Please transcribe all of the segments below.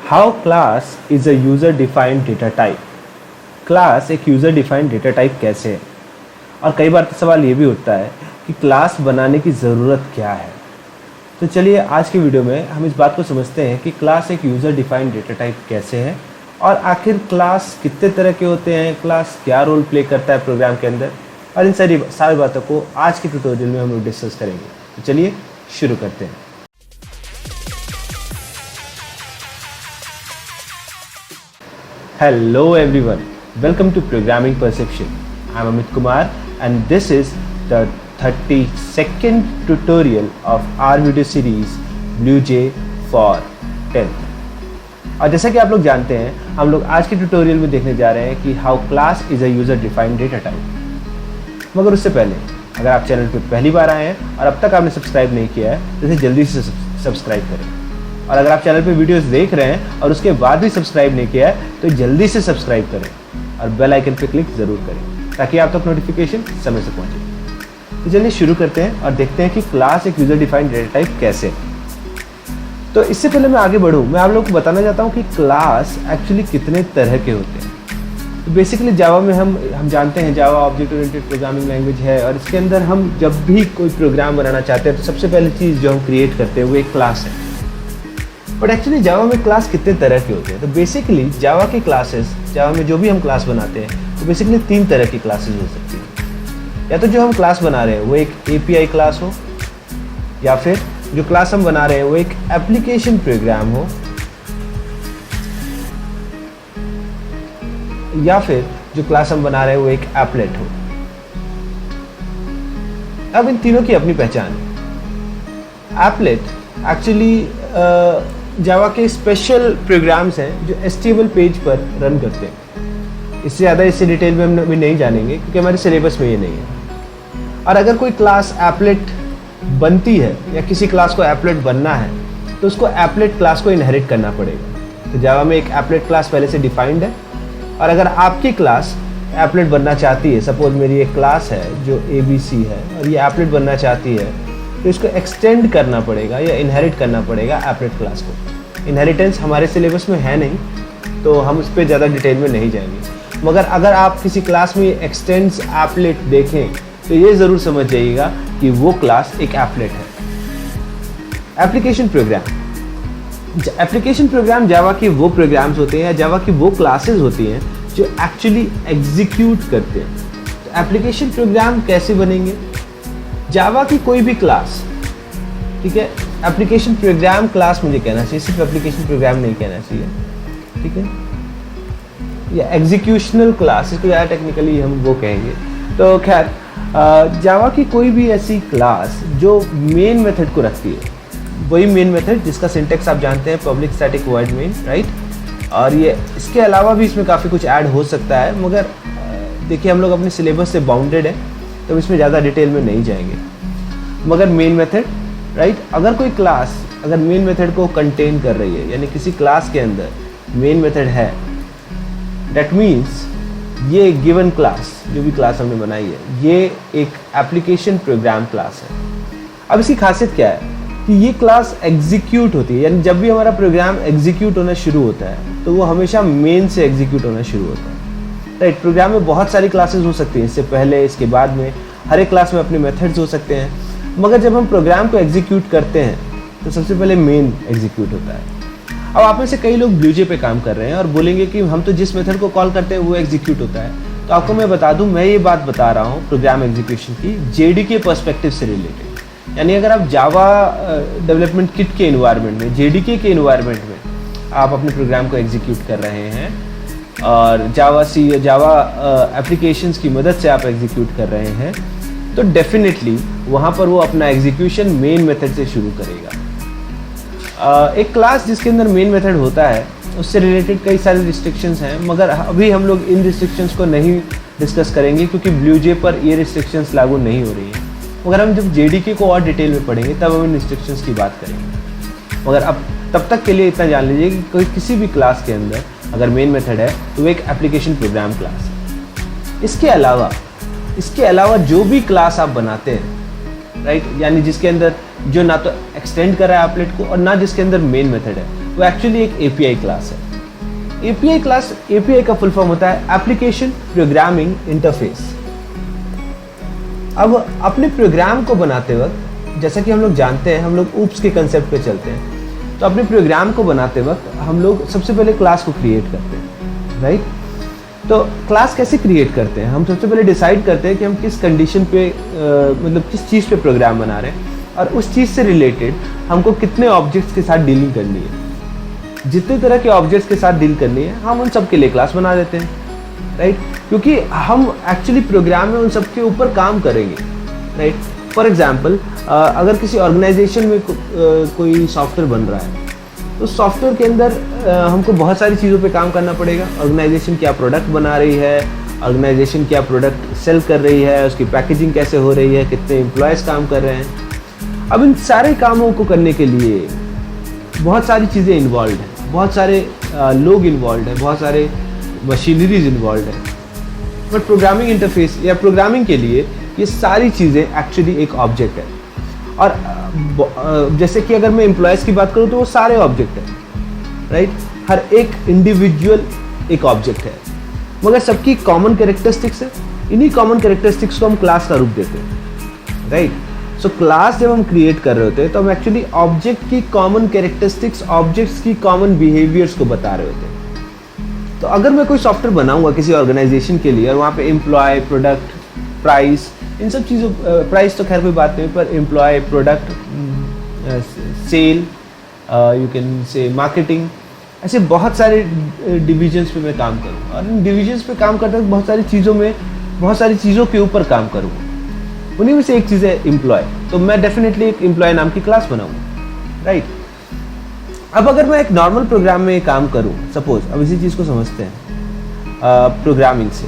How class is a user defined data type. Class एक user defined data type कैसे है, और कई बार तो सवाल ये भी उठता है कि क्लास बनाने की ज़रूरत क्या है। तो चलिए आज की वीडियो में हम इस बात को समझते हैं कि क्लास एक यूज़र डिफाइंड डेटा टाइप कैसे है, और आखिर क्लास कितने तरह के होते हैं, क्लास क्या रोल प्ले करता है प्रोग्राम के अंदर, और इन सारी बातों को आज के ट्यूटोरियल में हम लोग डिस्कस करेंगे। तो चलिए शुरू करते हैं। Hello everyone, welcome to Programming Perception. I'm Amit Kumar and this is the 32nd tutorial of our video series BlueJ for 10th. और जैसा कि आप लोग जानते हैं, हम लोग आज के ट्यूटोरियल में देखने जा रहे हैं कि how class is a user defined data type. मगर उससे पहले अगर आप चैनल पर पहली बार आए हैं और अब तक आपने सब्सक्राइब नहीं किया है तो इसे जल्दी से सब्सक्राइब करें, और अगर आप चैनल पे वीडियोस देख रहे हैं और उसके बाद भी सब्सक्राइब नहीं किया है तो जल्दी से सब्सक्राइब करें और बेल आइकन पे क्लिक ज़रूर करें ताकि आप तक नोटिफिकेशन समय से पहुंचे। तो चलिए शुरू करते हैं और देखते हैं कि क्लास एक यूज़र डिफाइंड डेटा टाइप कैसे है। तो इससे पहले मैं आगे बढ़ूँ, मैं आप लोगों को बताना चाहता हूँ कि क्लास एक्चुअली कितने तरह के होते हैं। तो बेसिकली जावा में हम जानते हैं जावा ऑब्जेक्ट ओरिएंटेड प्रोग्रामिंग लैंग्वेज है, और इसके अंदर हम जब भी कोई प्रोग्राम बनाना चाहते हैं तो सबसे पहली चीज़ जो हम क्रिएट करते हैं वो एक क्लास है। बट एक्चुअली जावा में क्लास कितने तरह के होते हैं। तो बेसिकली जावा की क्लासेस, जावा में जो भी हम क्लास बनाते हैं तो बेसिकली 3 तरह की क्लासेस हो सकती हैं। या तो जो हम क्लास बना रहे हैं वो एक एपीआई क्लास हो, या फिर जो क्लास हम बना रहे हैं वो एक एप्लीकेशन प्रोग्राम हो, या फिर जो क्लास हम बना रहे हैं वो एक एप्लेट हो। अब इन तीनों की अपनी पहचान है। एप्लेट एक्चुअली जावा के स्पेशल प्रोग्राम्स हैं जो HTML पेज पर रन करते हैं। इससे ज़्यादा इससे डिटेल में हम अभी नहीं जानेंगे क्योंकि हमारे सिलेबस में ये नहीं है। और अगर कोई क्लास एप्लेट बनती है या किसी क्लास को एप्लेट बनना है तो उसको एप्लेट क्लास को इनहेरिट करना पड़ेगा। तो जावा में एक एप्लेट क्लास पहले से डिफाइंड है, और अगर आपकी क्लास एप्लेट बनना चाहती है, सपोज मेरी एक क्लास है जो ABC है और ये एप्लेट बनना चाहती है, तो इसको एक्सटेंड करना पड़ेगा या इनहेरिट करना पड़ेगा एप्लेट क्लास को। इनहेरिटेंस हमारे सिलेबस में है नहीं तो हम उस पर ज़्यादा डिटेल में नहीं जाएंगे, मगर अगर आप किसी क्लास में एक्सटेंड्स एप्लेट देखें तो ये ज़रूर समझ जाइएगा कि वो क्लास एक एप्लेट है। एप्लीकेशन प्रोग्राम जावा की वो प्रोग्राम्स होते हैं या जावा की वो क्लासेस होती हैं जो एक्चुअली एग्जीक्यूट करते हैं। तो एप्लीकेशन प्रोग्राम कैसे बनेंगे? जावा की कोई भी क्लास, ठीक है, एप्लीकेशन प्रोग्राम क्लास मुझे कहना चाहिए, सिर्फ एप्लीकेशन प्रोग्राम नहीं कहना चाहिए, ठीक है, या एग्जीक्यूशनल क्लास, इसको ज़्यादा टेक्निकली हम वो कहेंगे। तो खैर जावा की कोई भी ऐसी क्लास जो मेन मेथड को रखती है, वही मेन मेथड जिसका सिंटेक्स आप जानते हैं, public static void main, right. और ये इसके अलावा भी इसमें काफ़ी कुछ ऐड हो सकता है, मगर देखिए हम लोग अपने सिलेबस से बाउंडेड है तो इसमें ज़्यादा डिटेल में नहीं जाएंगे। मगर मेन मेथड, राइट, अगर कोई क्लास अगर मेन मेथड को कंटेन कर रही है, यानी किसी क्लास के अंदर मेन मेथड है, दैट मीन्स ये गिवन क्लास, जो भी क्लास हमने बनाई है, ये एक एप्लीकेशन प्रोग्राम क्लास है। अब इसकी खासियत क्या है कि ये क्लास एग्जीक्यूट होती है, यानी जब भी हमारा प्रोग्राम एग्जीक्यूट होना शुरू होता है तो वो हमेशा मेन से एग्जीक्यूट होना शुरू होता है, राइट। प्रोग्राम में बहुत सारी क्लासेस हो सकती हैं, इससे पहले इसके बाद में हर एक क्लास में अपने मेथड्स हो सकते हैं, मगर जब हम प्रोग्राम को एग्जीक्यूट करते हैं तो सबसे पहले मेन एग्जीक्यूट होता है। अब आप में से कई लोग ब्लूजे पे काम कर रहे हैं और बोलेंगे कि हम तो जिस मेथड को कॉल करते हैं वो एग्जीक्यूट होता है। तो आपको मैं बता दूं, मैं ये बात बता रहा हूँ प्रोग्राम एग्जीक्यूशन की JDK पर्सपेक्टिव से रिलेटेड। यानी अगर आप जावा डेवलपमेंट किट के इन्वायरमेंट में, JDK के इन्वायरमेंट में आप अपने प्रोग्राम को एग्जीक्यूट कर रहे हैं और जावा एप्लीकेशंस की मदद से आप एग्जीक्यूट कर रहे हैं, तो डेफिनेटली वहाँ पर वो अपना एग्जीक्यूशन मेन मेथड से शुरू करेगा। एक क्लास जिसके अंदर मेन मेथड होता है उससे रिलेटेड कई सारे रिस्ट्रिक्शंस हैं, मगर अभी हम लोग इन रिस्ट्रिक्शंस को नहीं डिस्कस करेंगे क्योंकि ब्लूजे पर ये रिस्ट्रिक्शंस लागू नहीं हो रही हैं। मगर हम जब JDK को और डिटेल में पढ़ेंगे तब हम इन रिस्ट्रिक्शंस की बात करेंगे। मगर अब तब तक के लिए इतना जान लीजिए कि कोई किसी भी क्लास के अंदर अगर मेन मेथड है तो वो एक एप्लीकेशन प्रोग्राम क्लास है। इसके अलावा जो भी क्लास आप बनाते हैं, राइट, यानी जिसके अंदर जो ना तो एक्सटेंड कर रहा है एप्लेट को और ना जिसके अंदर मेन मेथड है, वो एक्चुअली एक एपीआई क्लास है। एपीआई क्लास, एपीआई का फुल फॉर्म होता है एप्लीकेशन प्रोग्रामिंग इंटरफेस। अब अपने प्रोग्राम को बनाते वक्त, जैसा कि हम लोग जानते हैं, हम लोग ऊप्स के कंसेप्ट पे चलते हैं, तो अपने प्रोग्राम को बनाते वक्त हम लोग सबसे पहले क्लास को क्रिएट करते हैं, राइट। तो क्लास कैसे क्रिएट करते हैं? हम सबसे पहले डिसाइड करते हैं कि हम किस कंडीशन पे मतलब किस चीज़ पे प्रोग्राम बना रहे हैं, और उस चीज़ से रिलेटेड हमको कितने ऑब्जेक्ट्स के साथ डीलिंग करनी है। जितने तरह के ऑब्जेक्ट्स के साथ डील करनी है हम उन सब के लिए क्लास बना देते हैं, राइट। क्योंकि हम एक्चुअली प्रोग्राम में उन सब के ऊपर काम करेंगे, राइट। फॉर एग्जाम्पल, अगर किसी ऑर्गेनाइजेशन में कोई सॉफ्टवेयर बन रहा है, तो सॉफ्टवेयर के अंदर हमको बहुत सारी चीज़ों पे काम करना पड़ेगा। ऑर्गेनाइजेशन क्या प्रोडक्ट बना रही है, ऑर्गेनाइजेशन क्या प्रोडक्ट सेल कर रही है, उसकी पैकेजिंग कैसे हो रही है, कितने एम्प्लॉयज़ काम कर रहे हैं। अब इन सारे कामों को करने के लिए बहुत सारी चीज़ें इन्वॉल्व हैं, बहुत सारे लोग इन्वॉल्व हैं, बहुत सारे मशीनरीज इन्वॉल्व हैं। बट प्रोग्रामिंग इंटरफेस या प्रोग्रामिंग के लिए ये सारी चीज़ें एक्चुअली एक ऑब्जेक्ट है। और जैसे कि अगर मैं एम्प्लॉयज़ की बात करूँ तो वो सारे ऑब्जेक्ट हैं, राइट। हर एक इंडिविजुअल एक ऑब्जेक्ट है, मगर सबकी कॉमन कैरेक्टरिस्टिक्स है। इन्हीं कॉमन कैरेक्टरिस्टिक्स को हम क्लास का रूप देते हैं, राइट। सो क्लास जब हम क्रिएट कर रहे होते हैं तो हम एक्चुअली ऑब्जेक्ट की कॉमन कैरेक्टरिस्टिक्स, ऑब्जेक्ट्स की कॉमन बिहेवियर्स को बता रहे होते हैं। तो अगर मैं कोई सॉफ्टवेयर बनाऊंगा किसी ऑर्गेनाइजेशन के लिए, और वहाँ पे एम्प्लॉय, प्रोडक्ट, प्राइस, इन सब चीज़ों, प्राइस तो खैर कोई बात नहीं, पर employ, product, sale, you can say marketing, ऐसे बहुत सारे डिविजन्स पे मैं काम करूँगा। और इन डिविजन्स पे काम करते वक्त बहुत सारी चीज़ों के ऊपर काम करूँगा। उन्हीं में से एक चीज़ है एम्प्लॉय, तो मैं डेफिनेटली एक एम्प्लॉय नाम की क्लास बनाऊँगा, राइट। अब अगर मैं एक नॉर्मल प्रोग्राम में काम करूँ, सपोज, अब इसी चीज़ को समझते हैं प्रोग्रामिंग से,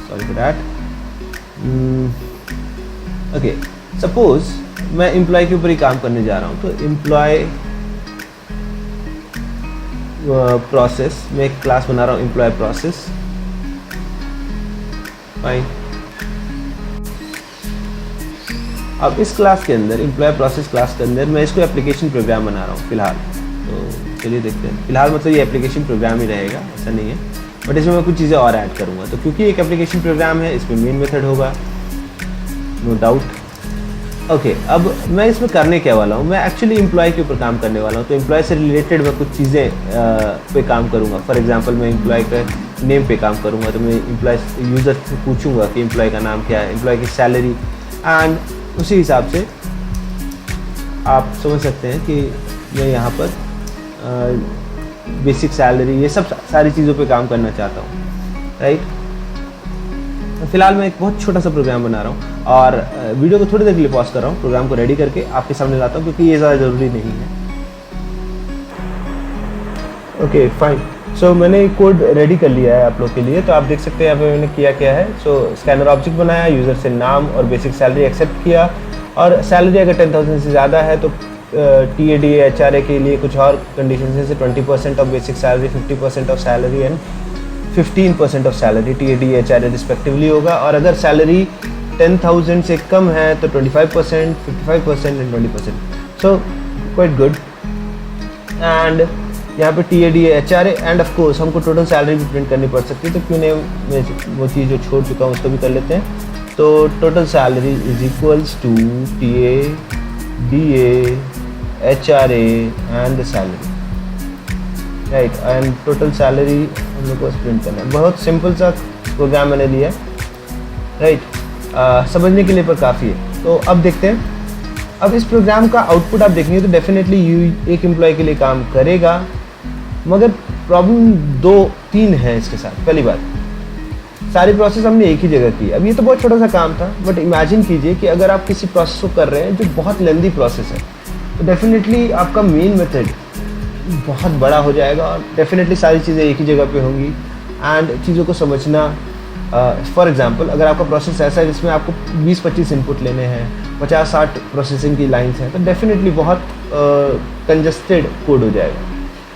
sorry for that. Okay, suppose मैं एम्प्लॉय के ऊपर ही काम करने जा रहा हूँ, तो एम्प्लॉय प्रोसेस में एक क्लास बना रहा हूँ, एम्प्लॉय प्रोसेस, फाइन। अब इस क्लास के अंदर, एम्प्लॉय प्रोसेस क्लास के अंदर, मैं इसको एप्लीकेशन प्रोग्राम बना रहा हूँ फिलहाल। तो चलिए देखते हैं, फिलहाल मतलब ये एप्लीकेशन प्रोग्राम ही रहेगा, ऐसा नहीं है, बट इसमें मैं कुछ चीज़ें और ऐड करूँगा। तो क्योंकि एक एप्लीकेशन प्रोग्राम है, इसमें मेन मेथड होगा, नो डाउट। ओके, अब मैं इसमें करने क्या वाला हूँ, मैं एक्चुअली एम्प्लॉय के ऊपर काम करने वाला हूँ। तो एम्प्लॉय से रिलेटेड मैं कुछ चीज़ें पे काम करूँगा। फॉर एग्जांपल, मैं एम्प्लॉय का नेम पे काम करूँगा, तो मैं एम्प्लॉय यूज़र से पूछूँगा कि एम्प्लॉय का नाम क्या है, एम्प्लॉय की सैलरी, एंड उसी हिसाब से आप समझ सकते हैं कि मैं यहाँ पर बेसिक सैलरी, ये सब सारी चीज़ों पे काम करना चाहता हूँ, राइट। फिलहाल मैं एक बहुत छोटा सा प्रोग्राम बना रहा हूँ, और वीडियो को थोड़ी देर के लिए पॉज कर रहा हूँ, प्रोग्राम को रेडी करके आपके सामने लाता हूँ, क्योंकि ये ज़्यादा ज़रूरी नहीं है। Okay, fine. सो मैंने कोड रेडी कर लिया है आप लोग के लिए, तो आप देख सकते हैं यहाँ पे मैंने किया क्या है। सो स्कैनर ऑब्जेक्ट बनाया, यूज़र से नाम और बेसिक सैलरी एक्सेप्ट किया, और सैलरी अगर 10,000 से ज़्यादा है तो TAD HRA के लिए कुछ और कंडीशन है, जैसे 20% of basic salary, 50% of salary and 15% of salary TAD HRA respectively होगा। और अगर सैलरी 10,000 से कम है तो 25%, 55% and 20%। So quite good. And यहाँ पे TAD HRA end of course हमको टोटल सैलरी भी प्रिंट करनी पड़ सकती है, तो क्यों नहीं मैं वो चीज़ जो छोड़ चुका हूँ उसको भी कर लेते हैं। तो total salary is equals to TAD HRA and the salary, right. And total salary हम लोग को प्रिंट करना है। बहुत सिंपल सा प्रोग्राम मैंने लिया, राइट। समझने के लिए पर काफ़ी है। तो अब देखते हैं, अब इस प्रोग्राम का आउटपुट आप देखेंगे तो डेफिनेटली एक एम्प्लॉय के लिए काम करेगा, मगर प्रॉब्लम 2-3 है इसके साथ। पहली बात, सारी प्रोसेस हमने एक ही जगह की। अब ये तो बहुत छोटा सा काम था, बट इमेजिन कीजिए कि अगर आप किसी प्रोसेस को कर रहे हैं जो बहुत लेंदी प्रोसेस है, तो डेफिनेटली आपका मेन मेथड बहुत बड़ा हो जाएगा, और डेफिनेटली सारी चीज़ें एक ही जगह पे होंगी, एंड चीज़ों को समझना। फॉर एग्जांपल, अगर आपका प्रोसेस ऐसा है जिसमें आपको 20-25 इनपुट लेने हैं, 50-60 प्रोसेसिंग की लाइन्स हैं, तो डेफिनेटली बहुत कंजस्टेड कोड हो जाएगा।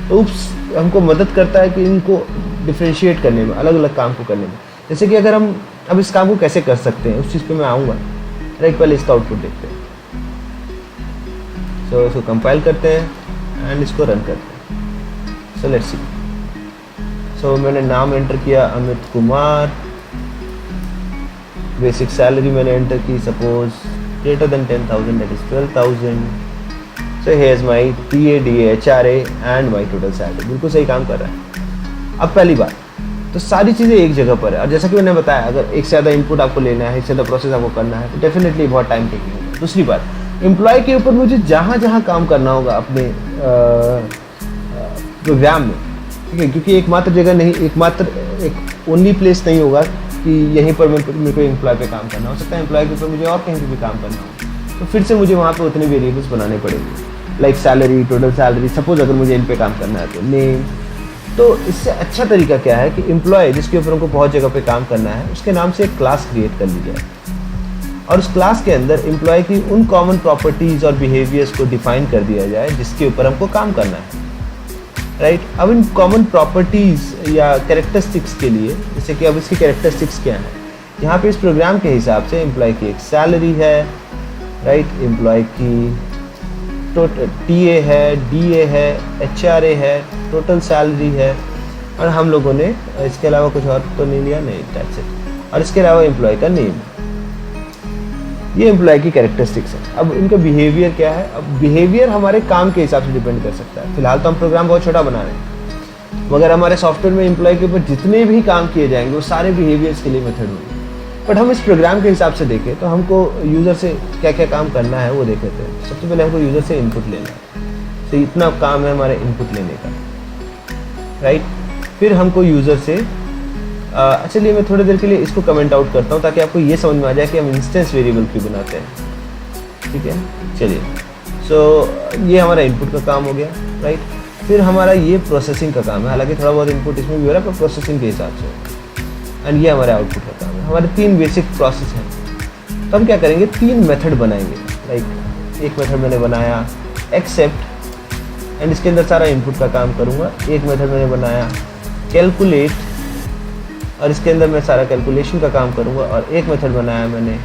तो उप्स हमको मदद करता है कि इनको डिफ्रेंशिएट करने में, अलग अलग काम को करने में। जैसे कि अगर हम अब इस काम को कैसे कर सकते हैं, उस चीज़ पे मैं आऊँगा, राइट। पहले इसका आउटपुट देखते हैं। सो इसको कंपाइल करते हैं एंड इसको रन करते हैं। So let's see. सो मैंने नाम एंटर किया अमित कुमार, बेसिक सैलरी मैंने एंटर की suppose greater than 10,000 that is 12,000। So here is my TADA HRA and my total salary. बिल्कुल सही काम कर रहा है। अब पहली बात तो सारी चीज़ें एक जगह पर है, और जैसा कि मैंने बताया अगर एक से ज़्यादा इनपुट आपको लेना है, एक से ज़्यादा प्रोसेस आपको करना है तो डेफिनेटली बहुत टाइम टेकिंग होगा। दूसरी बात, एम्प्लॉय के ऊपर मुझे जहाँ जहाँ काम करना होगा अपने प्रोग्राम में, ठीक है, क्योंकि एकमात्र जगह नहीं, एक ओनली प्लेस नहीं होगा कि यहीं पर मेरे को एम्प्लॉय पे काम करना हो सकता है। एम्प्लॉय के ऊपर मुझे और कहीं पर भी काम करना हो तो फिर से मुझे वहाँ पे उतने वेरिएबल्स बनाने पड़ेंगे, like salary, total salary. Suppose अगर मुझे इन पे काम करना है तो नेम। तो इससे अच्छा तरीका क्या है कि एम्प्लॉय जिसके ऊपर हमको बहुत जगह पे काम करना है उसके नाम से एक क्लास क्रिएट कर ली जाए, और उस क्लास के अंदर एम्प्लॉय की उन कॉमन प्रॉपर्टीज़ और बिहेवियर्स को डिफाइन कर दिया जाए जिसके ऊपर हमको काम करना है, राइट। अब इन कॉमन प्रॉपर्टीज़ या कैरेक्टरिस्टिक्स के लिए, जैसे कि अब इसकी कैरेक्टरिस्टिक्स क्या है, यहाँ पे इस प्रोग्राम के हिसाब से एम्प्लॉय की एक सैलरी है, राइट, एम्प्लॉय की TA है, DA है, HRA है, टोटल सैलरी है, और हम लोगों ने इसके अलावा कुछ और तो नहीं लिया, नहीं, दैट्स इट। और इसके अलावा एम्प्लॉय का नेम, ये एम्प्लॉय की कैरेक्टरिस्टिक्स है। अब इनका बिहेवियर क्या है? अब बिहेवियर हमारे काम के हिसाब से डिपेंड कर सकता है। फिलहाल तो हम प्रोग्राम बहुत छोटा बना रहे हैं, मगर हमारे सॉफ्टवेयर में एम्प्लॉय के ऊपर जितने भी काम किए जाएंगे वो सारे बिहेवियर्स के लिए मेथड होंगे। बट हम इस प्रोग्राम के हिसाब से देखें तो हमको यूज़र से क्या क्या काम करना है वो देख लेते हैं। सबसे पहले हमको यूज़र से इनपुट लेना है, तो इतना काम है हमारे इनपुट लेने का, राइट। फिर हमको यूज़र से चलिए मैं थोड़ी देर के लिए इसको कमेंट आउट करता हूँ ताकि आपको ये समझ में आ जाए कि हम इंस्टेंस वेरिएबल क्यों बनाते हैं, ठीक है। चलिए, सो ये हमारा इनपुट का काम हो गया, राइट। फिर हमारा ये प्रोसेसिंग का काम है, हालांकि थोड़ा बहुत इनपुट इसमें भी हो रहा है पर प्रोसेसिंग के हिसाब से, एंड ये हमारे आउटपुट का काम है। हमारे 3 बेसिक प्रोसेस हैं, तो हम क्या करेंगे, 3 मेथड बनाएंगे। लाइक एक मेथड मैंने बनाया एक्सेप्ट, एंड इसके अंदर सारा इनपुट का काम करूँगा। एक मेथड मैंने बनाया कैलकुलेट, और इसके अंदर मैं सारा कैलकुलेशन का काम करूँगा। और एक मेथड बनाया मैंने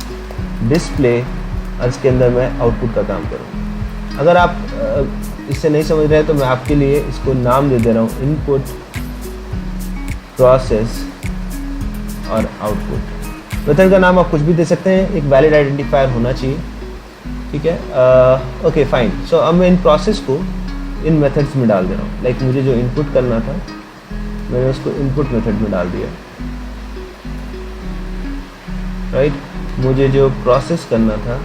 डिस्प्ले, और इसके अंदर मैं आउटपुट का काम करूँगा। अगर आप इससे नहीं समझ रहे हैं तो मैं आपके लिए इसको नाम दे दे रहा हूँ, इनपुट, प्रोसेस और आउटपुट। मेथड का नाम आप कुछ भी दे सकते हैं, एक वैलिड आइडेंटिफायर होना चाहिए, ठीक है। Okay fine. सो अब मैं इन प्रोसेस को इन मेथड्स में डाल दे रहा हूँ। लाइक मुझे जो इनपुट करना था मैंने उसको इनपुट मेथड में डाल दिया, राइट। मुझे जो प्रोसेस करना था,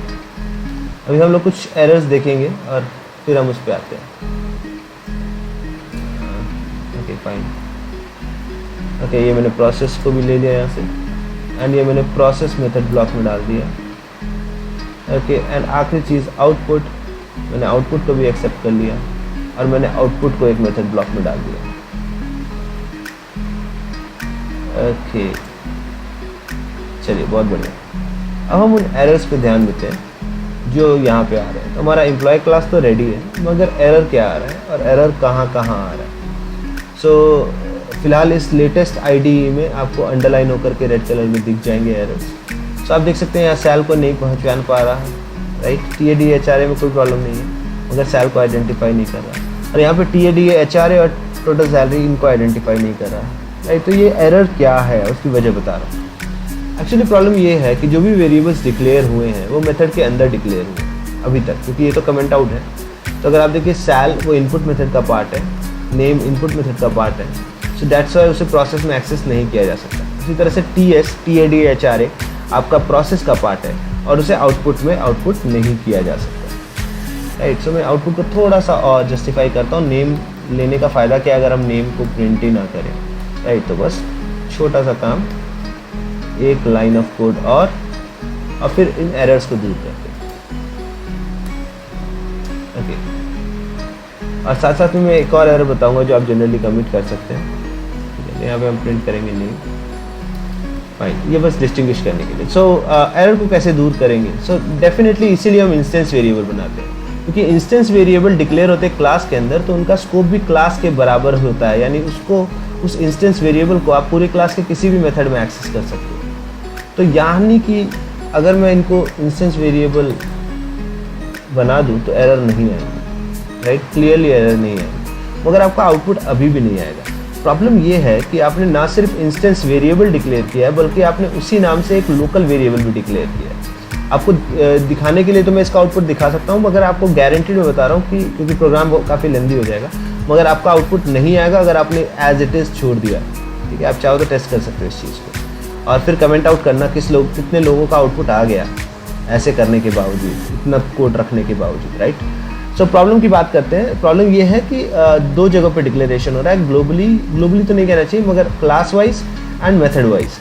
अभी हम लोग कुछ एरर्स देखेंगे और फिर हम उस पर आते हैं। Okay fine. ओके, ये मैंने प्रोसेस को भी ले लिया यहाँ से, एंड ये मैंने प्रोसेस मेथड ब्लॉक में डाल दिया। ओके, एंड आखिरी चीज़ आउटपुट, मैंने आउटपुट को भी एक्सेप्ट कर लिया और मैंने आउटपुट को एक मेथड ब्लॉक में डाल दिया। ओके चलिए, बहुत बढ़िया। अब हम उन एरर्स पे ध्यान देते हैं जो यहाँ पे आ रहे हैं। तो हमारा एम्प्लॉय क्लास तो रेडी है, मगर एरर क्या आ रहा है और एरर कहाँ कहाँ आ रहा है। सो फिलहाल इस लेटेस्ट IDE में आपको अंडरलाइन होकर के रेड कलर में दिख जाएंगे एरर्स। सो आप देख सकते हैं यहाँ सेल को नहीं पहचान पा रहा है, राइट। TADA HRA में कोई प्रॉब्लम नहीं है, मगर सेल को आइडेंटिफाई नहीं कर रहा। और यहाँ पे TADA HRA और टोटल सैलरी इनको आइडेंटिफाई नहीं कर रहा है, राइट। तो ये एरर क्या है उसकी वजह बता रहा हूँ। एक्चुअली प्रॉब्लम ये है कि जो भी वेरिएबल्स डिक्लेयर हुए हैं वो मेथड के अंदर डिक्लेयर हुए अभी तक, क्योंकि ये तो कमेंट आउट है। तो अगर आप देखिए सेल वो इनपुट मेथड का पार्ट है, नेम इनपुट मेथड का पार्ट है, सो दैट्स वाई उसे प्रोसेस में एक्सेस नहीं किया जा सकता। इसी तरह से TADA HRA आपका प्रोसेस का पार्ट है और उसे आउटपुट में आउटपुट नहीं किया जा सकता, राइट। सो मैं आउटपुट को थोड़ा सा और जस्टिफाई करता हूँ। नेम लेने का फ़ायदा क्या अगर हम नेम को प्रिंट ही ना करें, राइट। तो बस छोटा सा काम, एक लाइन ऑफ कोड और फिर इन एरर्स को दूर करते हैं, ओके। और साथ साथ में मैं एक और एरर बताऊंगा जो आप जनरली कमिट कर सकते हैं, ठीक है। यहाँ पे हम प्रिंट करेंगे नहीं, फाइन, ये बस डिस्टिंग्विश करने के लिए। सो एरर को कैसे दूर करेंगे? सो डेफिनेटली इसीलिए हम इंस्टेंस वेरिएबल बनाते हैं, क्योंकि इंस्टेंस वेरिएबल डिक्लेयर होते हैं क्लास के अंदर, तो उनका स्कोप भी क्लास के बराबर होता है। यानी उसको, उस इंस्टेंस वेरिएबल को आप पूरे क्लास के किसी भी मेथड में एक्सेस कर सकते हो। तो यानी कि अगर मैं इनको इंस्टेंस वेरिएबल बना दूं तो एरर नहीं आएगी, राइट। क्लियरली एरर नहीं आएगी। मगर आपका आउटपुट अभी भी नहीं आएगा। प्रॉब्लम ये है कि आपने ना सिर्फ इंस्टेंस वेरिएबल डिक्लेयर किया है, बल्कि आपने उसी नाम से एक लोकल वेरिएबल भी डिक्लेयर किया है। आपको दिखाने के लिए तो मैं इसका आउटपुट दिखा सकता हूँ, मगर आपको गारंटीड मैं बता रहा हूँ कि क्योंकि प्रोग्राम काफ़ी लेंदी हो जाएगा, मगर आपका आउटपुट नहीं आएगा अगर आपने एज इट इज़ छोड़ दिया। ठीक है, आप चाहो तो टेस्ट कर सकते हो इस चीज़ को, और फिर कमेंट आउट करना कितने लोगों का आउटपुट आ गया ऐसे करने के बावजूद, इतना कोड रखने के बावजूद, राइट। सो प्रॉब्लम की बात करते हैं। प्रॉब्लम ये है कि दो जगहों पे डिक्लेरेशन हो रहा है, ग्लोबली तो नहीं कहना चाहिए, मगर class wise and method wise.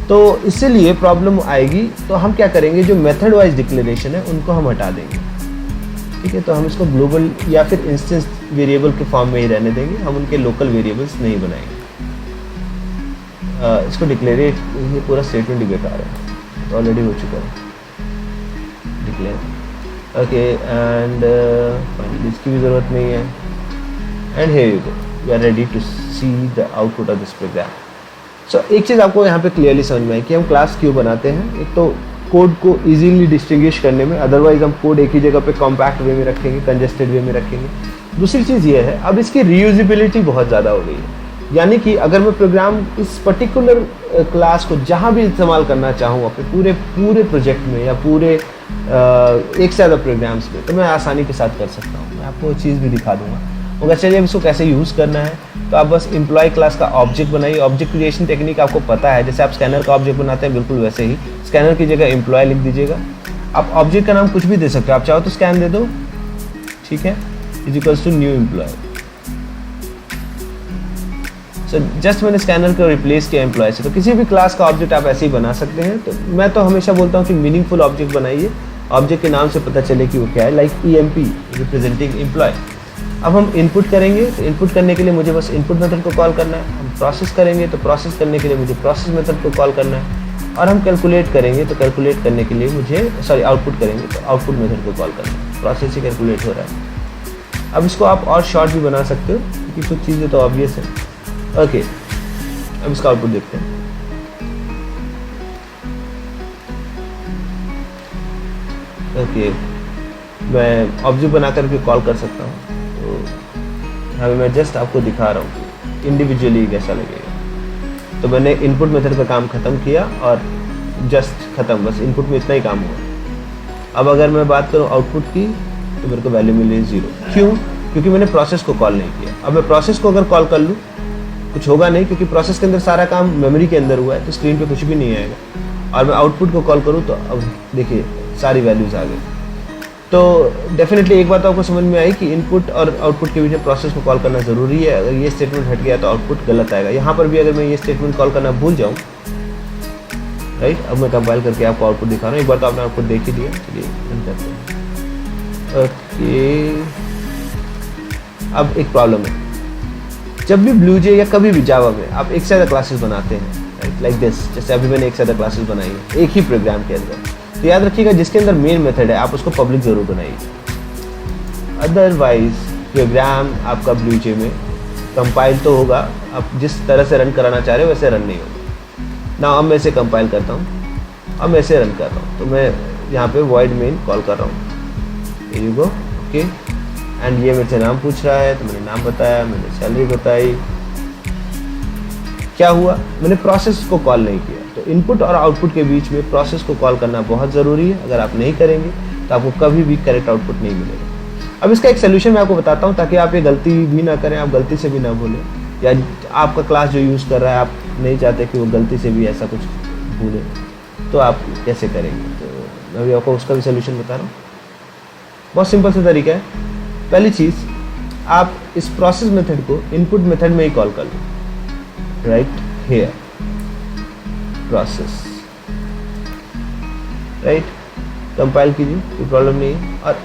तो इसीलिए प्रॉब्लम आएगी। तो हम क्या करेंगे, जो मेथड वाइज डिक्लेरेशन है उनको हम हटा देंगे। ठीक है, तो हम इसको ग्लोबल या फिर इंस्टेंस वेरिएबल के फॉर्म में ही रहने देंगे, हम उनके लोकल वेरिएबल्स नहीं बनाएंगे। इसको डिक्लेरेट, ये पूरा स्टेटमेंट ही बेकार है, ऑलरेडी हो चुका है डिक्लेयर। ओके, एंड इसकी भी ज़रूरत नहीं है। And here you go, we are ready to see the output of this program. So एक चीज़ आपको यहाँ पे क्लियरली समझ में आई कि हम क्लास क्यों बनाते हैं। एक तो कोड को इजीली डिस्टिंग्विश करने में, अदरवाइज हम कोड एक ही जगह पे कॉम्पैक्ट वे में रखेंगे, कंजेस्टेड वे में रखेंगे। दूसरी चीज़ ये है, अब इसकी रीयूजिबिलिटी बहुत ज़्यादा हो गई है, यानी कि अगर मैं प्रोग्राम इस पर्टिकुलर क्लास को जहाँ भी इस्तेमाल करना चाहूँ अपने पूरे प्रोजेक्ट में या पूरे एक से ज़्यादा प्रोग्राम्स में, तो मैं आसानी के साथ कर सकता हूँ। मैं आपको चीज़ भी दिखा दूंगा। मगर चलिए अब इसको कैसे यूज़ करना है, तो आप बस एम्प्लॉय क्लास का ऑब्जेक्ट बनाइए। ऑब्जेक्ट क्रिएशन टेक्निक आपको पता है, जैसे आप स्कैनर का ऑब्जेक्ट बनाते हैं बिल्कुल वैसे ही स्कैनर की जगह एम्प्लॉय लिख दीजिएगा। आप ऑब्जेक्ट का नाम कुछ भी दे सकते हो, आप चाहो तो स्कैन दे दो, ठीक है, is equals to new employ. So just मैंने स्कैनर को रिप्लेस किया एम्प्लॉय से। तो किसी भी क्लास का ऑब्जेक्ट आप ऐसे ही बना सकते हैं। तो मैं तो हमेशा बोलता हूँ कि मीनिंगफुल ऑब्जेक्ट बनाइए, ऑब्जेक्ट के नाम से पता चले कि वो क्या है, लाइक EMP रिप्रेजेंटिंग एम्प्लॉय। अब हम इनपुट करेंगे, तो इनपुट करने के लिए मुझे बस इनपुट मेथड को कॉल करना है। हम प्रोसेस करेंगे, तो प्रोसेस करने के लिए मुझे प्रोसेस मेथड को कॉल करना है। और हम कैलकुलेट करेंगे, तो कैलकुलेट करने के लिए मुझे आउटपुट करेंगे, तो आउटपुट मेथड को कॉल करना है। प्रोसेस ही कैलकुलेट हो रहा है। अब इसको आप और शॉर्ट भी बना सकते हो, क्योंकि कुछ चीज़ें तो ऑब्वियस है। ओके, अब इसका आउटपुट देखते हैं। ओके, मैं ऑब्जेक्ट बना करके कॉल कर सकता हूँ। तो यहाँ पे मैं जस्ट आपको दिखा रहा हूँ इंडिविजुअली कैसा लगेगा। तो मैंने इनपुट मेथड का काम ख़त्म किया और जस्ट ख़त्म, बस इनपुट में इतना ही काम हुआ। अब अगर मैं बात करूँ आउटपुट की, तो मेरे को वैल्यू मिली 0। क्यों? क्योंकि मैंने प्रोसेस को कॉल नहीं किया। अब मैं प्रोसेस को अगर कॉल कर लूँ, कुछ होगा नहीं, क्योंकि प्रोसेस के अंदर सारा काम मेमोरी के अंदर हुआ है, तो स्क्रीन पे कुछ भी नहीं आएगा। और मैं आउटपुट को कॉल करूँ, तो अब देखिए सारी वैल्यूज़ आ गई। तो डेफिनेटली एक बात आपको समझ में आई कि इनपुट और आउटपुट के बीच में प्रोसेस को कॉल करना ज़रूरी है। अगर ये स्टेटमेंट हट गया तो आउटपुट गलत आएगा। यहाँ पर भी अगर मैं ये स्टेटमेंट कॉल करना भूल जाऊँ, राइट, अब मैं कंपाइल करके आपको आउटपुट दिखा रहा हूँ। एक बार तो आपने आउटपुट देख ही लिया, चलिए रन करते हैं। ओके, अब एक प्रॉब्लम है, जब भी ब्लूजे या कभी भी जावा में आप एक से ज़्यादा क्लासेस बनाते हैं, राइट, लाइक दिस, जैसे अभी मैंने एक से ज़्यादा क्लासेस बनाई है एक ही प्रोग्राम के अंदर, तो याद रखिएगा जिसके अंदर मेन मेथड है आप उसको पब्लिक ज़रूर बनाइए। अदरवाइज प्रोग्राम आपका ब्लूजे में कंपाइल तो होगा, आप जिस तरह से रन कराना चाह रहे हो वैसे रन नहीं होगा ना। अब मैं इसे कंपाइल करता हूँ, अब मैं इसे रन कर रहा हूँ, तो मैं यहाँ पे void main कॉल कर रहा हूँ। Here you go, okay, and ये मेरे से नाम पूछ रहा है, तो मैंने नाम बताया, मैंने सैलरी बताई। क्या हुआ? मैंने प्रोसेस को कॉल नहीं किया। तो इनपुट और आउटपुट के बीच में प्रोसेस को कॉल करना बहुत ज़रूरी है। अगर आप नहीं करेंगे तो आपको कभी भी करेक्ट आउटपुट नहीं मिलेगा। अब इसका एक सोल्यूशन मैं आपको बताता हूँ, ताकि आप ये गलती भी ना करें, आप गलती से भी ना भूलें, या आपका क्लास जो यूज़ कर रहा है आप नहीं चाहते कि वो गलती से भी ऐसा कुछ भूले, तो आप कैसे करेंगे। तो मैं भी आपको उसका भी सोल्यूशन बता रहा हूँ। बहुत सिंपल सा तरीका है। पहली चीज़, आप इस प्रोसेस मेथड को इनपुट मेथड में ही कॉल कर लो, right, here process, right, compile कीजिए, कोई प्रॉब्लम नहीं है। और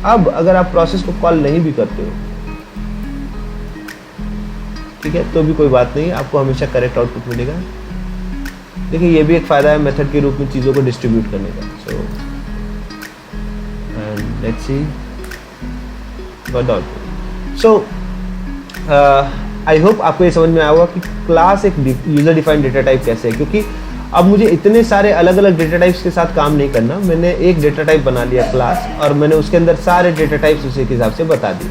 अब अगर आप प्रोसेस को कॉल नहीं भी करते हो, ठीक है, तो भी कोई बात नहीं, आपको हमेशा करेक्ट आउटपुट मिलेगा। देखिए ये भी एक फ़ायदा है मेथड के रूप में चीज़ों को डिस्ट्रीब्यूट करने का। So and let's see what output. So I hope आपको ये समझ में आया होगा कि क्लास एक यूज़र डिफाइंड डेटा टाइप कैसे है, क्योंकि अब मुझे इतने सारे अलग अलग डेटा टाइप्स के साथ काम नहीं करना। मैंने एक डेटा टाइप बना लिया क्लास, और मैंने उसके अंदर सारे डेटा टाइप्स उसी के हिसाब से बता दिए।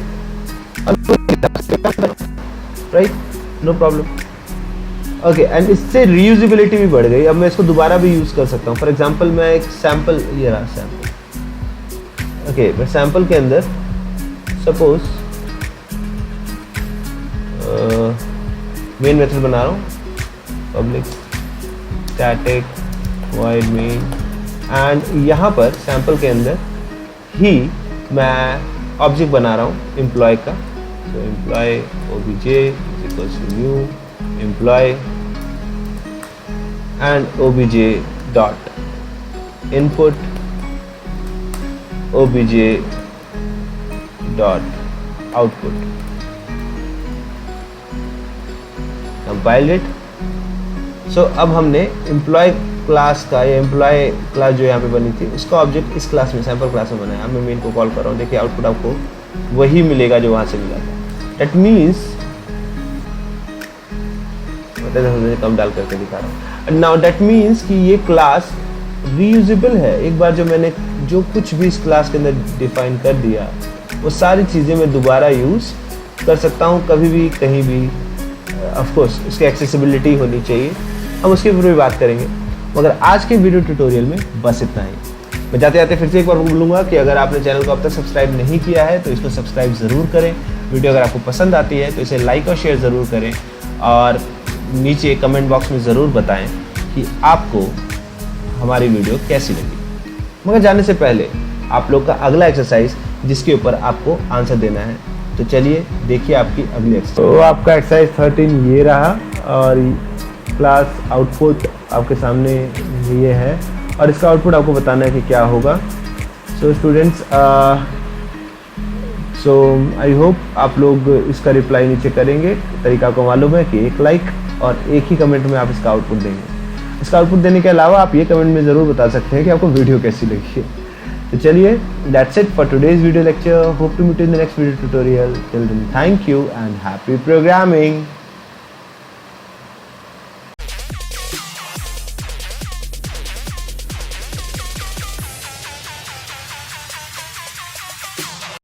Right, no problem. Okay, and इससे रीयूजेबिलिटी भी बढ़ गई। अब मैं इसको दोबारा भी यूज़ कर सकता हूँ। फॉर एग्जांपल मैं एक सैम्पल, ये रहा सैम्पल। ओके, मैं सैम्पल के अंदर सपोज मेन मेथड बना रहा हूँ, public static void main, and यहाँ पर सैम्पल के अंदर ही मैं ऑब्जेक्ट बना रहा हूँ एम्प्लॉय का। So employ obj equals to new employ and obj dot input obj dot output. Compile it. So अब हमने एम्प्लॉय क्लास का, या एम्प्लॉय क्लास जो यहाँ पे बनी थी उसका ऑब्जेक्ट इस क्लास में, सैम्पल क्लास में बनाया। मैं मेन को कॉल कर रहा हूँ, देखिए आउटपुट आपको वही मिलेगा जो वहाँ से मिला था। दैट मीन्स, कम डाल करके दिखा रहा हूँ। नाउ दैट मीन्स कि ये क्लास रीयूजेबल है। एक बार जो मैंने जो कुछ भी इस क्लास के अंदर डिफाइन कर दिया वो सारी चीज़ें मैं दोबारा यूज़ कर सकता हूँ कभी भी, कहीं भी। ऑफ कोर्स उसकी एक्सेसिबिलिटी होनी चाहिए, हम उसके ऊपर भी बात करेंगे। मगर आज के वीडियो ट्यूटोरियल में बस इतना ही। मैं जाते जाते फिर से एक बार बोलूँगा कि अगर आपने चैनल को अब तक सब्सक्राइब नहीं किया है तो इसको सब्सक्राइब ज़रूर करें। वीडियो अगर आपको पसंद आती है तो इसे लाइक और शेयर ज़रूर करें, और नीचे कमेंट बॉक्स में ज़रूर बताएं कि आपको हमारी वीडियो कैसी लगी। मगर जाने से पहले आप लोग का अगला एक्सरसाइज जिसके ऊपर आपको आंसर देना है, तो चलिए देखिए आपकी अगली एक्सरसाइज। तो आपका एक्सरसाइज 13 ये रहा, और क्लास आउटपुट आपके सामने ये है, और इसका आउटपुट आपको बताना है कि क्या होगा। So students, so I hope आप लोग इसका रिप्लाई नीचे करेंगे। तरीका आपको मालूम है कि एक लाइक और एक ही कमेंट में आप इसका आउटपुट देंगे। इसका आउटपुट देने के अलावा आप ये कमेंट में ज़रूर बता सकते हैं कि आपको वीडियो कैसी लगी है। तो चलिए, that's it for today's video lecture. Hope to meet in the next video tutorial. Till then, thank you and happy programming.